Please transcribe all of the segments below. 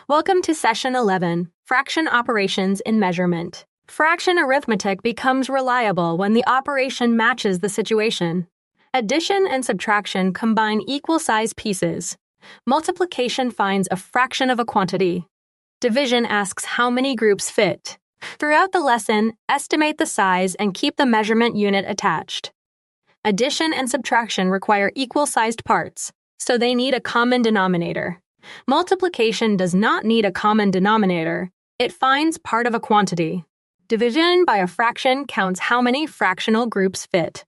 Welcome to Session 11, Fraction Operations in Measurement. Fraction arithmetic becomes reliable when the operation matches the situation. Addition and subtraction combine equal-sized pieces. Multiplication finds a fraction of a quantity. Division asks how many groups fit. Throughout the lesson, estimate the size and keep the measurement unit attached. Addition and subtraction require equal-sized parts, so they need a common denominator. Multiplication does not need a common denominator. It finds part of a quantity. Division by a fraction counts how many fractional groups fit.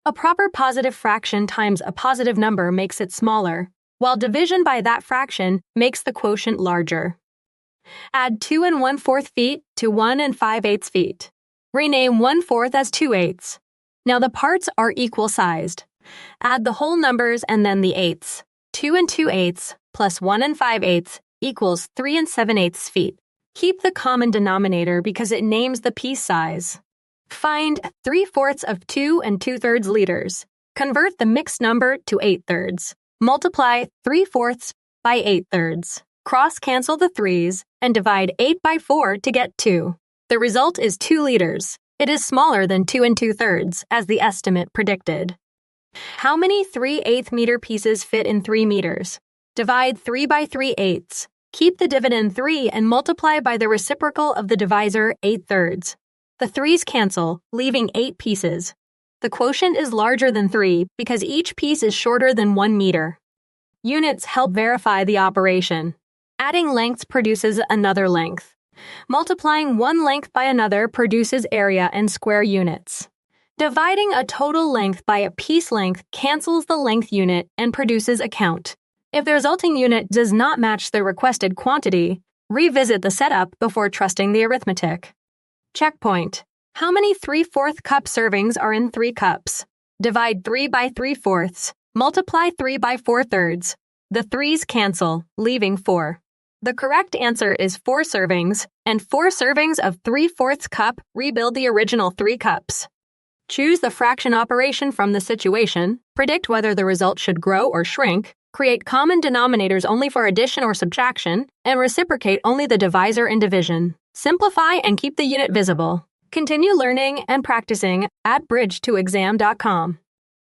A proper positive fraction times a positive number makes it smaller, while division by that fraction makes the quotient larger. Add 2 1/4 feet to 1 5/8 feet. Rename 1/4 as 2/8. Now the parts are equal-sized. Add the whole numbers and then the eighths. 2 2/8 plus 1 5/8 equals 3 7/8 feet. Keep the common denominator because it names the piece size. Find 3/4 of 2 2/3 liters. Convert the mixed number to 8/3. Multiply 3/4 by 8/3. Cross-cancel the 3's and divide 8 by 4 to get 2. The result is 2 liters. It is smaller than 2 2/3, as the estimate predicted. How many 3/8 meter pieces fit in 3 meters? Divide 3 by 3/8. Keep the dividend 3 and multiply by the reciprocal of the divisor 8/3. The 3's cancel, leaving 8 pieces. The quotient is larger than 3 because each piece is shorter than 1 meter. Units help verify the operation. Adding lengths produces another length. Multiplying one length by another produces area and square units. Dividing a total length by a piece length cancels the length unit and produces a count. If the resulting unit does not match the requested quantity, revisit the setup before trusting the arithmetic. Checkpoint. How many 3/4 cup servings are in 3 cups? Divide 3 by 3/4. Multiply 3 by 4/3. The 3's cancel, leaving 4. The correct answer is 4 servings, and 4 servings of 3/4 cup rebuild the original 3 cups. Choose the fraction operation from the situation, predict whether the result should grow or shrink, create common denominators only for addition or subtraction, and reciprocate only the divisor and division. Simplify and keep the unit visible. Continue learning and practicing at bridge2exam.com.